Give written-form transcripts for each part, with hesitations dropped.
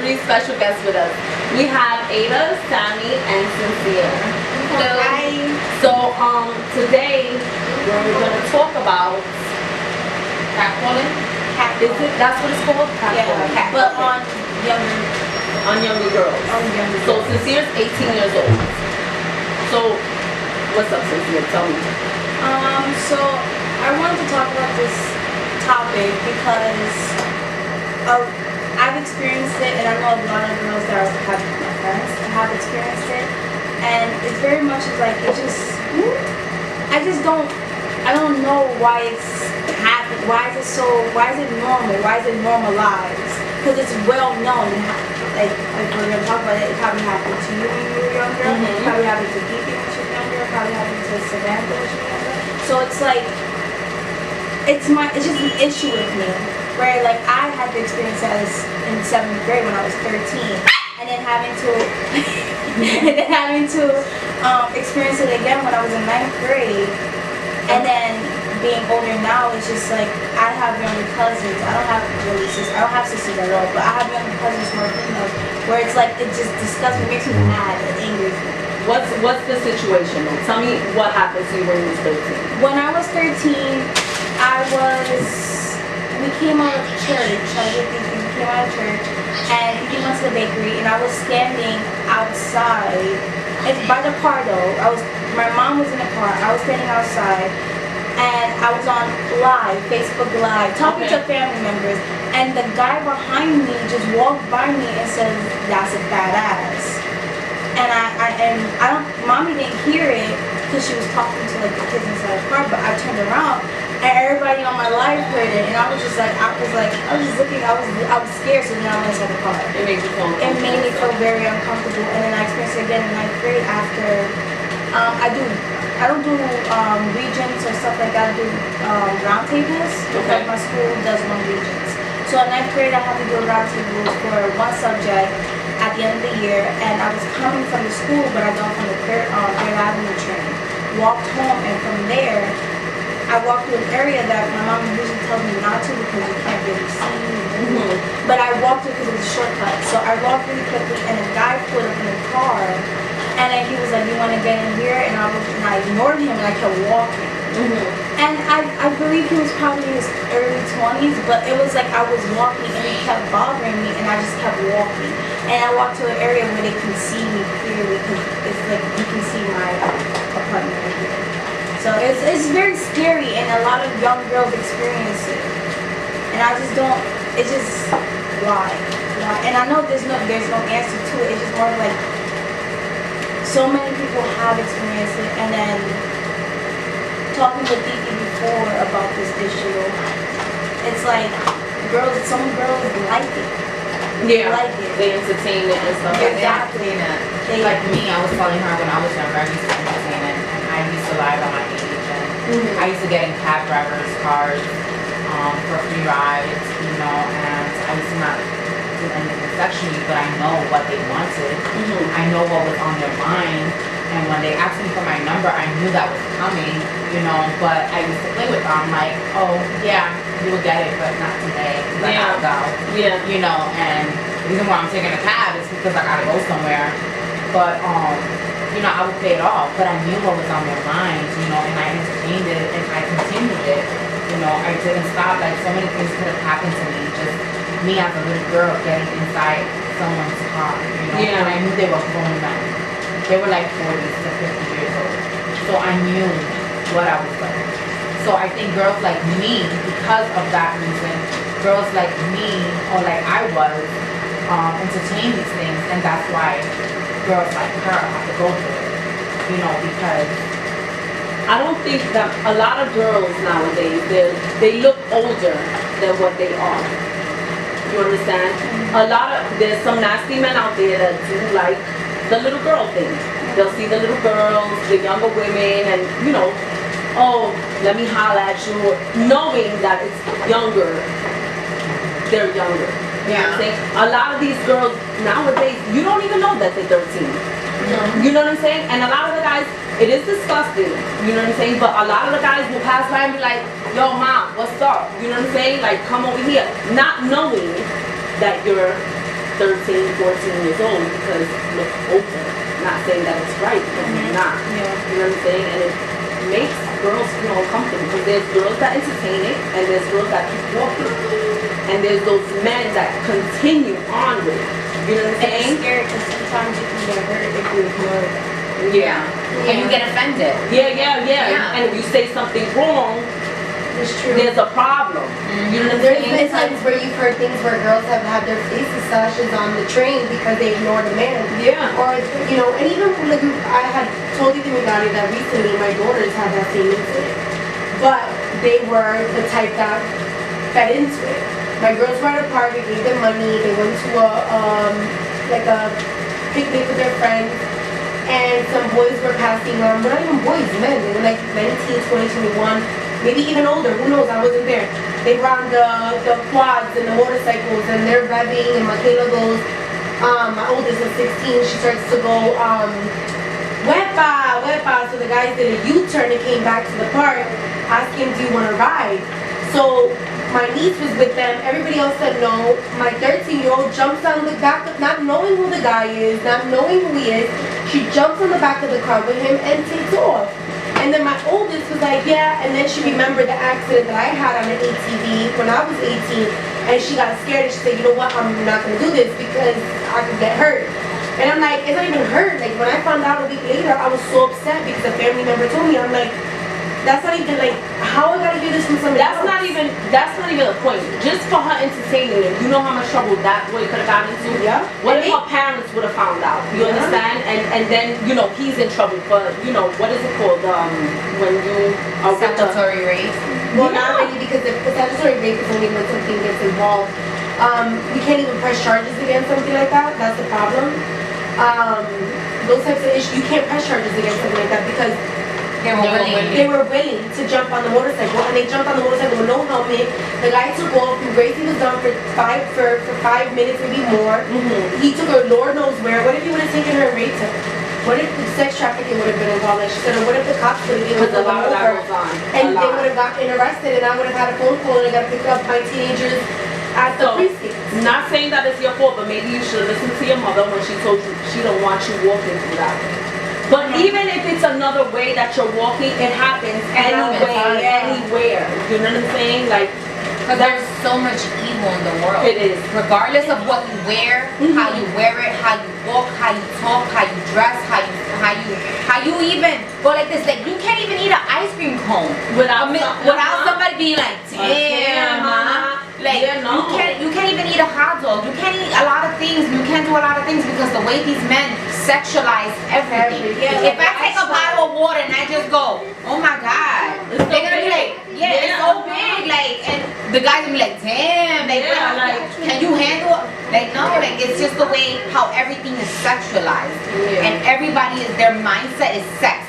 three special guests with us. We have Ada, Sammy, and Sincere. Hello. Hi. So today we're going to talk about catcalling. Is it? That's what it's called? Catcalling. Yeah, but on younger girls. So Sincere's 18 years old. So what's up, Sincere? Tell me. So I wanted to talk about this topic because I've experienced it, and I know a lot of girls that have my friends that have experienced it, and it's very much like I don't know why it's happened. Why is it normal? Why is it normalized? Because it's well known. Like we're gonna talk about it. It probably happened to you when you were younger. It probably happened to Kiki when she was younger. It probably happened to Samantha when she was younger. So it's like it's just an issue with me where like I had to experience that in 7th grade when I was 13, and then having to experience it again when I was in 9th grade, and then being older now, it's just like I have younger cousins. I don't have sisters at all, but I have younger cousins who are females, where it's like it just disgusts me, makes me mad, it angers me. What's the situation though? Tell me what happened to you when you was 13. When I was 13, we came out of church. We came out of church, and he went to the bakery, and I was standing outside. It's by the car though. My mom was in the car. I was standing outside, and I was on live, Facebook Live, talking to family members, and the guy behind me just walked by me and said, "That's a fat ass." And Mommy didn't hear it because she was talking to like the kids inside the car, but I turned around and everybody on my live heard it, and I was just looking, I was scared, so then I went inside the car. It made you feel uncomfortable. It made me feel very uncomfortable, and then I experienced it again in 9th grade after, I don't do regions or stuff like that. I do round tables because my school does one regions. So in 9th grade I had to do round tables for one subject at the end of the year, and I was coming from the school, but I got from the Third Avenue train, walked home, and from there I walked through an area that my mom usually tells me not to because you can't really see. But I walked through because it was a shortcut. So I walked really quickly, and a guy pulled up in a car, and then he was like, "You want to get in here?" And I ignored him, and I kept walking. And I believe he was probably in his early 20s, but it was like I was walking, and he kept bothering me, and I just kept walking. And I walked to an area where they can see me clearly, because it's like you can see my apartment right here. So it's very scary, and a lot of young girls experience it. And I just don't. It's just why? And I know there's no answer to it. It's just more like so many people have experienced it, and then talking with Kiki before about this issue, it's like some girls like it. Yeah, like it. They entertain it and stuff. Exactly. Like me, I was telling her when I was younger, I used to entertain it, and I used to lie about my age. And I used to get in cab drivers' cars for free rides, and I used to not do anything sexually, but I know what they wanted. I know what was on their mind, and when they asked me for my number, I knew that was coming, but I used to play with them, like, oh, yeah, you will get it, but not today, because I gotta go. Yeah. And the reason why I'm taking a cab is because I gotta go somewhere, but, I would pay it off, but I knew what was on their minds, and I entertained it, and I continued it, I didn't stop. Like, so many things could have happened to me, just me as a little girl getting inside someone's car, and I knew they were grown men. They were like 40 to 50 years old, so I knew what I was doing. So I think girls like me, because of that reason, girls like me, or like I was, entertain these things, and that's why girls like her have to go through it, because I don't think that a lot of girls nowadays, they look older than what they are. You understand? There's some nasty men out there that do like the little girl thing. They'll see the little girls, the younger women, and oh, let me holler at you, knowing that it's younger. They're younger. You know what I'm saying? A lot of these girls nowadays, you don't even know that they're 13. You know what I'm saying? And a lot of the guys, it is disgusting. You know what I'm saying? But a lot of the guys will pass by and be like, "Yo, mom, what's up?" You know what I'm saying? Like, come over here, not knowing that you're 13, 14 years old because look older. Not saying that it's right, but it's not. Yeah. You know what I'm saying? And it makes girls feel uncomfortable because there's girls that entertain it and there's girls that keep walking. And there's those men that continue on with it. You know what I'm And it's saying? scary because sometimes you can get hurt if you ignore it. Yeah. And you get offended. Yeah. And if you say something wrong, It's true. there's a problem. You know what I'm There's saying? been times where you've heard things where girls have had their faces slashes on the train because they ignored a man. Yeah. Or, you know, and even like I had told you about it that recently my daughters had that same incident. But they were the type that fed into it. My girls were at a party, gave them money, they went to a picnic with their friends, and some boys were passing on, but not even boys, men. They were like 19, 20, 21. Maybe even older, who knows, I wasn't there. They were on the quads and the motorcycles and they're revving and Michaela goes, my oldest is 16, she starts to go, wepa, wepa. So the guys did a U-turn and came back to the park asking, do you want to ride? So my niece was with them, everybody else said no. My 13-year-old jumps on the back of, not knowing who the guy is, not knowing who he is, she jumps on the back of the car with him and takes off. And then my oldest was like, yeah, and then she remembered the accident that I had on an ATV when I was 18, and she got scared and she said, you know what, I'm not gonna do this because I could get hurt. And I'm like, it's not even hurt. Like when I found out a week later, I was so upset because a family member told me, I'm like, that's not even like, how I gotta hear this from somebody That's else? not even the point. Just for her entertaining him, you know how much trouble that boy could have gotten into? Yeah. What And if her parents would have found out? You understand? And then, you know, he's in trouble for, you know, what is it called? When you are with the... Statutory rape. Well, Yeah. not really, because the statutory rape is only when something gets involved. We can't even press charges against something like that. That's the problem. Those types of issues, you can't press charges against something like that because they were willing to jump on the motorcycle, and they jumped on the motorcycle with no helmet. The guy took off. Gracie was gone for 5 minutes, maybe more. He took her Lord knows where. What if he would have taken her and raped her? What if the sex trafficking would have been involved, like she said, or what if the cops would have been Because a lot of that over goes on. and they would have gotten arrested, and I would have had a phone call and I got to pick up my teenagers at the So, precinct. not saying that it's your fault, but maybe you should listen to your mother when she told you she don't want you walking through that way. But even if it's another way that you're walking, it happens anywhere. You know what I'm saying? Like, Because there's so much evil in the world. it is. Regardless of what you wear, how you wear it, how you walk, how you talk, how you dress, how you even go like this. Like you can't even eat an ice cream cone Without somebody being like, damn, mama. Like Yeah, no. you can't even eat a hot dog. You can't eat a lot of things. You can't do a lot of things because the way these men sexualize everything. Yeah, If I take a bottle of water and I just go, oh my god, It's so they're gonna be big. like, yeah, it's so big, like, and the guys gonna be like, damn, like, Yeah, like, can you handle it? Like, no, like, it's just the way how everything is sexualized, Yeah. and everybody is their mindset is sex.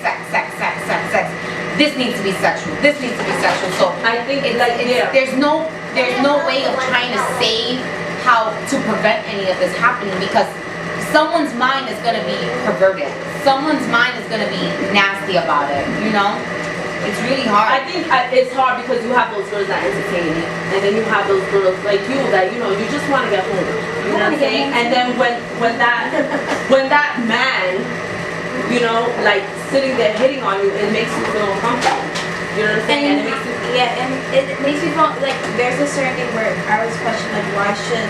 This needs to be sexual. This needs to be sexual. So I think there's no way of trying to save how to prevent any of this happening because someone's mind is gonna be perverted. Someone's mind is gonna be nasty about it. You know, it's really hard. I think it's hard because you have those girls that entertain it, and then you have those girls like you that you just want to get home. You know what I'm saying? And then when that man, like sitting there hitting on you, it makes you feel uncomfortable. You know what I'm saying? And it makes you And it makes me feel like there's a certain thing where I was questioning like why should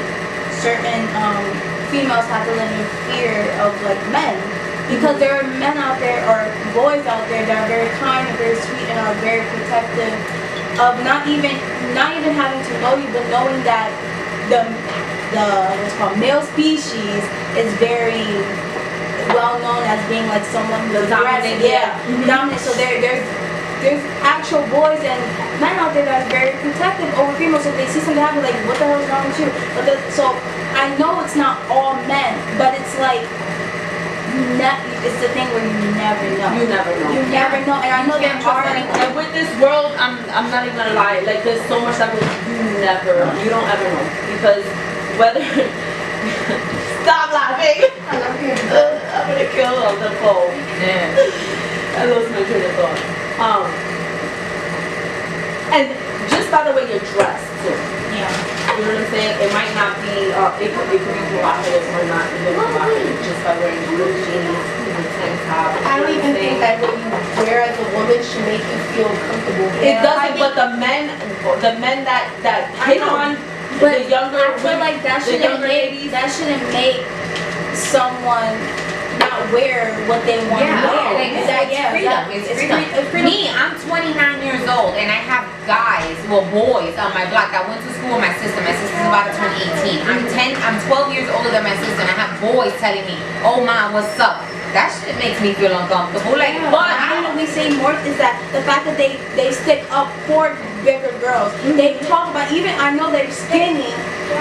certain females have to live in fear of like men, because there are men out there or boys out there that are very kind and very sweet and are very protective of not even having to know you, but knowing that the what's called male species is very well known as being like someone who's dominant, dominant. So there's actual boys and men out there that are very protective over females. So if they see something happen, like what the hell is wrong with you? So I know it's not all men, but it's like it's the thing where you never know. You never know. You never know, and I know there are. And with this world, I'm not even gonna lie. Like there's so much that you don't ever know because whether. Stop laughing. I love you. I'm gonna kill the phone. Yeah. I lost my train of thought. And just by the way you're dressed too. Yeah. You know what I'm saying? It might not be it could be provocative or not even provocative, just by wearing blue jeans and a tank top. I don't even think that what you wear as a woman should make you feel comfortable. It doesn't, but the men that hit on But the younger I feel women, like that the shouldn't younger make ladies. someone not wear what they want to wear. like, it's freedom. It's freedom. Me, I'm 29 years old and I have guys, well boys on my block that went to school with my sister. My sister's about to turn 18. I'm 12 years older than my sister and I have boys telling me, oh ma, what's up? That shit makes me feel uncomfortable. Like, But I know we say more is that the fact that they stick up for bigger girls. They talk about, even I know they're skinny,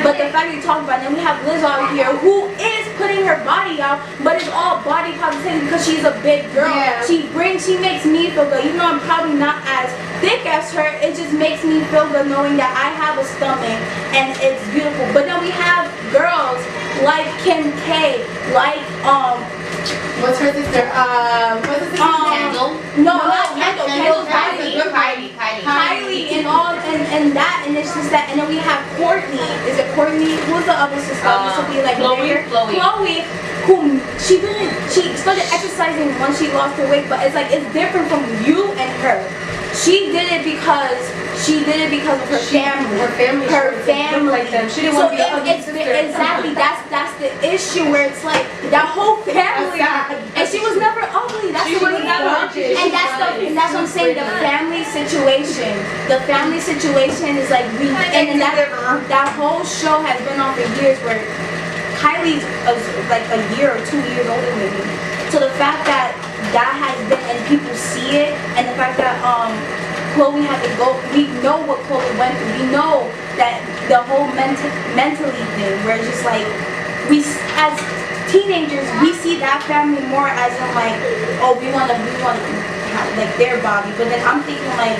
but the fact they talk about, then we have Liz out here who is putting her body out, but it's all body positivity because she's a big girl. Yeah. She makes me feel good. Even though I'm probably not as thick as her, it just makes me feel good knowing that I have a stomach and it's beautiful. But then we have girls like Kim K, like What's her sister? What's her sister? Kendall. No, not Kendall. Kendall's Kylie. Kylie and all and that, and it's just that, and then we have Courtney. Is it Courtney? Who's the other sister? Used to be like bigger. Chloe, who she started exercising once she lost her weight, but it's like it's different from you and her. She did it because of her family. Her family. Her family. Like them. She didn't want to be a ugly sister. Exactly. That's the issue where it's like that whole family. And she was never ugly. That's She the was never ugly. And that's what I'm saying. The family situation. The family situation is like and that whole show has been on for years. Where Kylie's like a year or 2 years older maybe. So the fact that has been and people see it, and the fact that Chloe had to go. We know what Chloe went through. We know that the whole mentally thing, where it's just like we as teenagers we see that family more as in like, oh, we want to have like their body, but then I'm thinking like,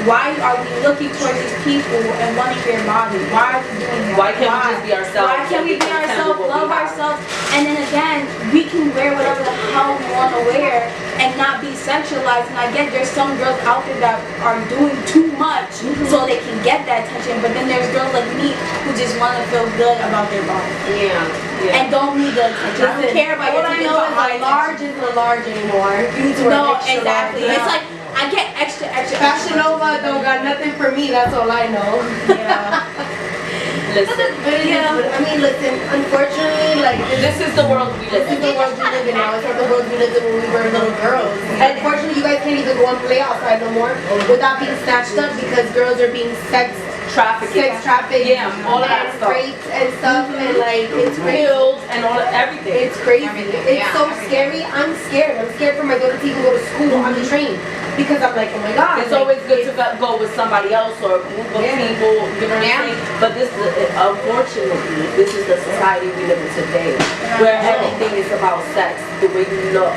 why are we looking towards these people and wanting their body? Why are we doing that? Why can't we just be ourselves? Why can't we be ourselves, love ourselves, and then again, we can wear whatever the hell we want to wear and not be sexualized? And I get there's some girls out there that are doing too much so they can get that attention, but then there's girls like me who just want to feel good about their body. Yeah. And don't need the attention. I don't care about All your I know is a large isn't a large anymore. You need to wear No, extra exactly. large. It's like I get extra. Fashion Nova don't got nothing for me. That's all I know. Yeah. Listen, I mean, listen. Unfortunately, like this is the world we live this is in. the world we live in now. It's not the world we lived in when we were little girls. And unfortunately, you guys can't even go and play outside no more without being snatched up because girls are being sex trafficked, Yeah, all of that stuff. raped and stuff, and like it's crazy. Pills and all everything. It's crazy. Everything, It's yeah, so everything. scary. I'm scared. I'm scared for my daughter to even go to school on the train because I'm like, oh my god. It's like, always good to go with somebody else or a group of people, you know what I'm saying? But this is, unfortunately, this is the society we live in today, where everything is about sex, the way you look,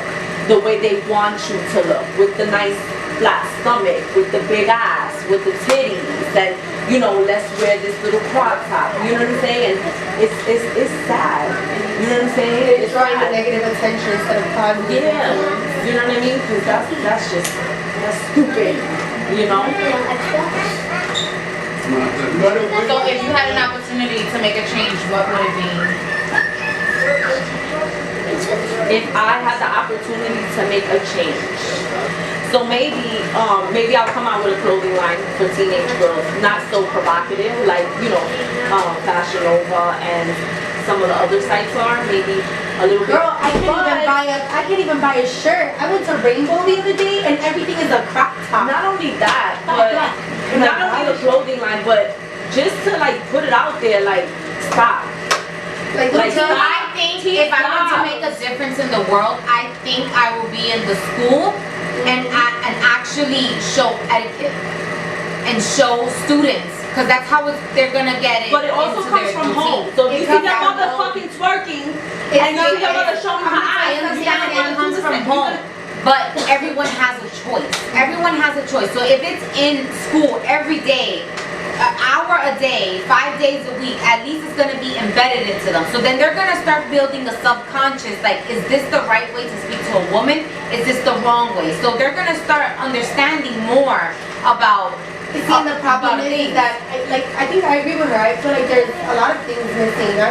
the way they want you to look, with the nice flat stomach, with the big ass, with the titties, and you know, let's wear this little crop top. You know what I'm saying? It's sad. You know what I'm saying? They're drawing the negative attention instead of positive. Yeah. You know what I mean? Because that's stupid. You know? So if you had an opportunity to make a change, what would it be? If I had the opportunity to make a change. So maybe I'll come out with a clothing line for teenage girls, not so provocative, like, you know, Fashion Nova and some of the other sites are, maybe a little bit. Girl, I can't even buy a shirt. I went to Rainbow the other day and everything is a crop top. Not only that, but not only the clothing line, but just to like put it out there, like, stop. Like So I think if I want to make a difference in the world, I think I will be in the school and actually show etiquette and show students, because that's how they're gonna get it. But it also into comes their from routine. home. So if you see comes that from motherfucking twerking, It's and you see that not- mother showing her I eyes, understand it comes from home, but everyone has a choice. Everyone has a choice. So if it's in school every day, an hour a day, 5 days a week, at least it's gonna be embedded into them. So then they're gonna start building a subconscious, like, is this the right way to speak to a woman? Is this the wrong way? So they're gonna start understanding more about See, the problem is that, I think I agree with her. I feel like there's a lot of things missing. I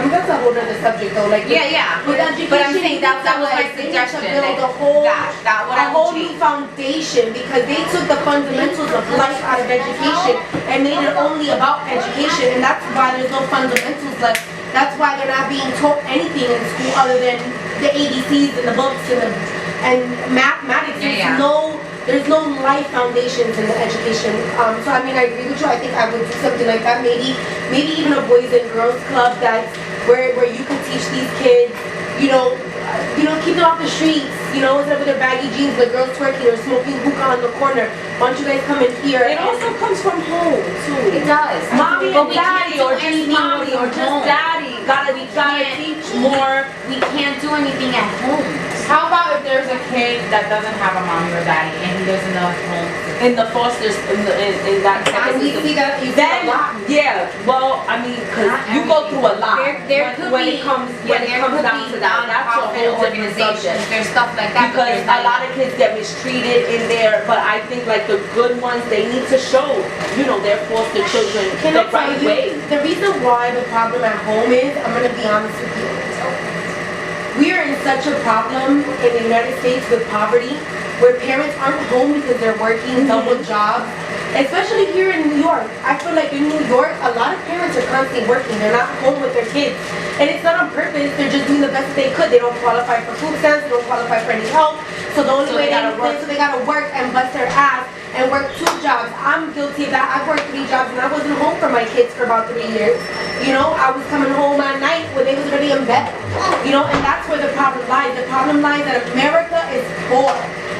mean, that's a whole other subject though. Like, Yeah. with education, But I'm saying that was my they need suggestion. to build That a whole new foundation, because they took the fundamentals of life out of education and made it only about education, and that's why there's no fundamentals left. That's why they're not being taught anything in school other than the ABCs and the books and mathematics. There's no life foundations in the education. So I mean, I agree with you. I think I would do something like that. Maybe even a boys and girls club that's where you can teach these kids, keep them off the streets. Instead of with their baggy jeans, the girls twerking or smoking hookah on the corner. Why don't you guys come in here? It also comes from home too. It does. Mommy But and we can't daddy, do or just anything mommy, or with just home. daddy. Gotta teach more. We can't do anything at home. How about if there's a kid that doesn't have a mommy or daddy and he lives in a home? In the fosters, in that type of And we system. see that you see Then, a lot. yeah, well, I mean, because Not you go through a lot. There could when be, it comes there could down be to that. That's a non-profit whole different organizations. subject. There's stuff like that. but Because there's a not- lot of kids get mistreated in there, but I think like the good ones, they need to show, their foster children Can the I tell right you, way. the reason why the problem at home is, I'm gonna be honest with you. We are in such a problem in the United States with poverty, where parents aren't home because they're working double jobs. Especially here in New York. I feel like in New York, a lot of parents are constantly working. They're not home with their kids. And it's not on purpose, they're just doing the best that they could. They don't qualify for food stamps, they don't qualify for any help. So the only So way they gotta work. so they gotta work and bust their ass and work 2 jobs. I'm guilty of that. I've worked 3 jobs and I wasn't home for my kids for about 3 years. I was coming home at night when they was already in bed. And that's where the problem lies. The problem lies that America is poor.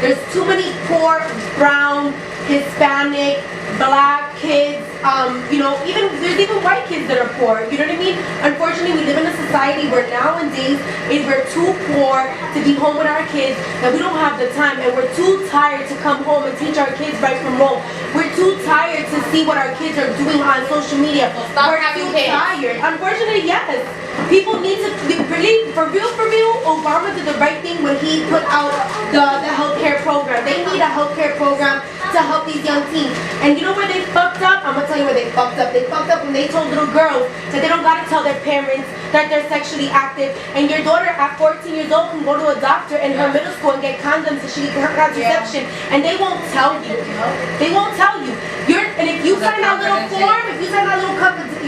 There's too many poor, brown, Hispanic, black kids, there's even white kids that are poor, you know what I mean? Unfortunately, we live in a society where nowadays we're too poor to be home with our kids, that we don't have the time, and we're too tired to come home and teach our kids right from wrong. We're too tired to see what our kids are doing on social media. So stop we're having too kids. tired. Unfortunately, yes. People need to really, for real, Obama did the right thing when he put out the healthcare program. They need a healthcare program to help these young teens. And you know where they fucked up? I'm gonna tell you where they fucked up. They fucked up when they told little girls that they don't gotta tell their parents that they're sexually active. And your daughter at 14 years old can go to a doctor in her middle school and get condoms and she get her contraception. And they won't tell you. They won't tell you. And if you sign that little form,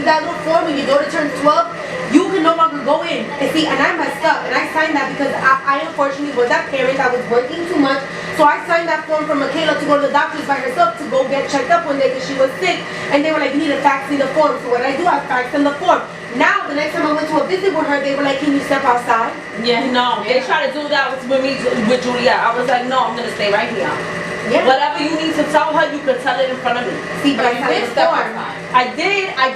that little form when your daughter turns 12, you can no longer go in. And see, and I messed up, and I signed that because I unfortunately was that parent. I was working too much, so I signed that form for Michaela to go to the doctor's by herself to go get checked up one day because she was sick. And they were like, you need to fax me the form. So what I do, I faxed them the form. Now, the next time I went to a visit with her, they were like, can you step outside? Yeah, no, they try to do that with me, with Juliet. I was like, no, I'm gonna stay right here. Yeah. Whatever you need to tell her, you can tell it in front of me. See, but I You signed did the step form. outside. I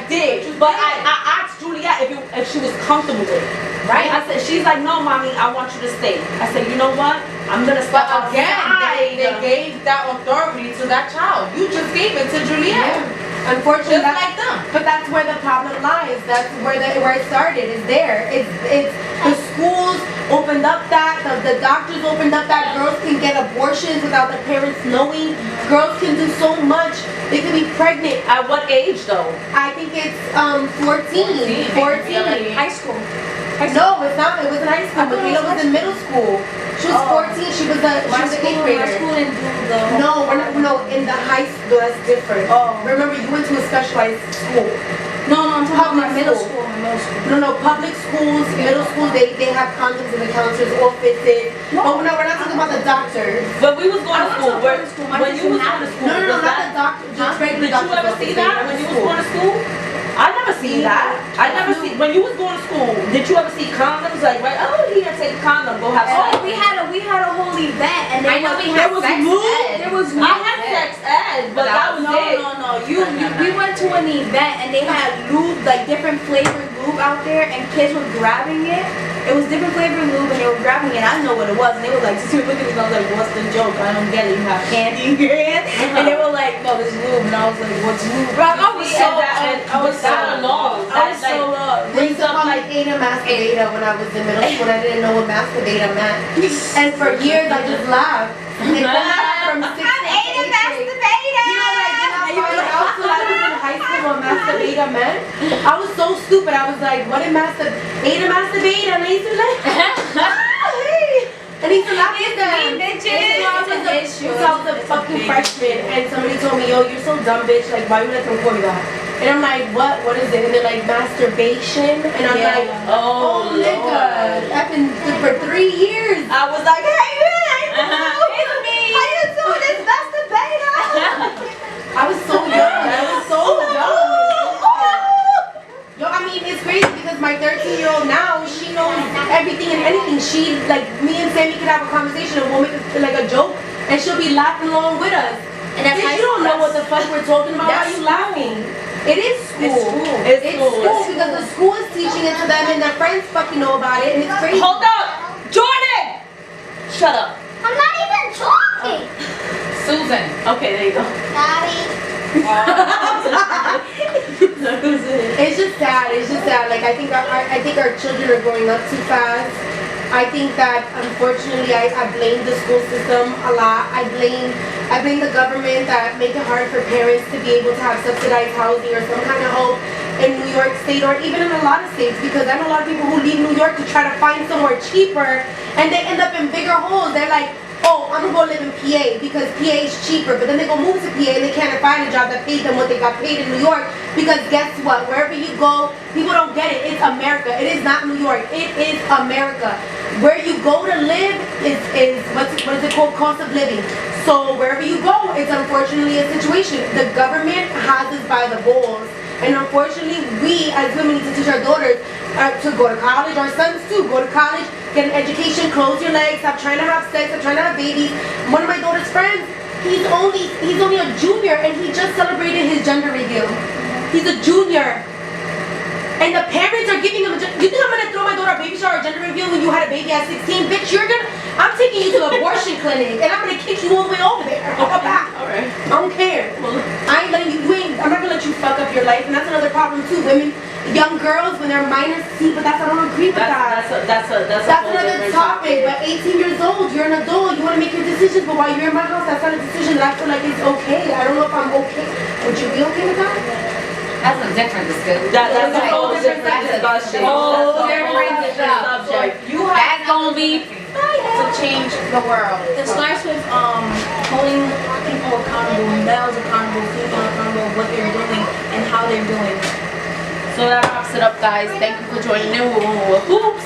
did, but I asked Juliet if she was comfortable with it. Right? I said, she's like, no, mommy, I want you to stay. I said, you know what? I'm gonna step But again, outside. they gave that authority to that child. You just gave it to Juliet. Yeah. Unfortunately, Just like them. But that's where the problem lies. That's where it started. Is there? It's the schools opened up that the doctors opened up that girls can get abortions without their parents knowing. Girls can do so much. They can be pregnant. At what age though? I think it's 14. 14. High school. No, it's not. It was in high school. I thought it Michaela was was in middle school. She was 14. She was a 8th grader. My school didn't do the. No, we're not. No, in the high school, that's different. Oh. Remember, you went to a specialized school. No, I'm talking about my Public middle school. school. My middle school. No, public schools, middle schools, they have condoms in the counselor's offices. No. But we're not talking about the doctors. But we was going to I went to school. a public school. My When kids you was didn't going have to it. school, No, was not that? the doctor. Just regular Did you doctor's ever office. see They that went when to you was school. going to school? I never seen that. I never see when you was going to school. Did you ever see condoms? Like, right? Oh, here, take a condom. Go have sex. Oh, we had a whole event, and I know we had There was sex lube. ed. There was I had sex ed, but that was it. No. We went to an event and they had lube, like different flavored lube out there, and kids were grabbing it. It was different flavored lube, and they were grabbing it. I didn't know what it was, and they were like, "Look at this." And I was like, "What's the joke? I don't get it. You have candy in your hand?" And they were like, "No, this is lube." And I was like, "What's lube?" Bro, I was so I was so alone. I was so lost. They used to call me Ada Masturbator when I was in middle school. I didn't know what masturbator meant. And for years I just laughed. They laughed from 6th to 8th grade. You know what I did not high school what masturbate meant. I was so stupid. I was like, what did masturbate? And I used to like, hey. And he used to laugh at them. So I was a fucking freshman, and somebody told me, yo, you're so dumb, bitch. Like, why you let them call you that? And I'm like, what? What is it? And they're like, masturbation. And I'm like, oh, nigga. I've been for 3 years. I was like, hey, It's me. How you doing? It's masturbator. I was so young. Yo, I mean, it's crazy because my 13-year-old now, she knows everything and anything. She, like, me and Sammy could have a conversation and we'll make like a joke and she'll be laughing along with us. And if you don't know what the fuck we're talking about, why are you laughing? It is school. It's school because the school is teaching it to them and their friends fucking know about it and it's crazy. hold up, Jordan! Shut up. I'm not even talking. Susan. Okay, there you go. Daddy. It's just sad. It's just sad. Like I think our children are growing up too fast. I think that unfortunately I blame the school system a lot. I blame the government that make it hard for parents to be able to have subsidized housing or some kind of help in New York State or even in a lot of states, because I know a lot of people who leave New York to try to find somewhere cheaper and they end up in bigger holes. They're like, oh, I'm gonna go live in PA because PA is cheaper, but then they go move to PA and they can't find a job that pays them what they got paid in New York, because guess what? Wherever you go, people don't get it. It's America. It is not New York. It is America. Where you go to live is what is it called? Cost of living. So wherever you go, it's unfortunately a situation. The government has us by the balls. And unfortunately, we as women need to teach our daughters to go to college, our sons too, go to college, get an education, close your legs, stop trying to have sex, stop trying to have babies. One of my daughter's friends, he's only a junior and he just celebrated his gender reveal. He's a junior. And the parents are giving him you think I'm gonna throw my daughter a baby shower or gender reveal when you had a baby at 16? Bitch, I'm taking you to the abortion clinic and I'm gonna kick you all the way over there. I'll come back. Alright. I don't care. I ain't letting I'm not gonna let you fuck up your life, and that's another problem too. Women, young girls, when they're minors, see, but I don't agree with that. That's Another topic. But 18 years old, you're an adult, you wanna make your decisions, but while you're in my house, that's not a decision that I feel like it's okay. I don't know if I'm okay. Would you be okay with that? That's a different discussion. That's a whole different discussion. Subject. That's gonna be to change the world. It starts with holding people accountable, males accountable, females accountable, what they're doing and how they're doing it. So that wraps it up, guys. Thank you for joining in. Hoops.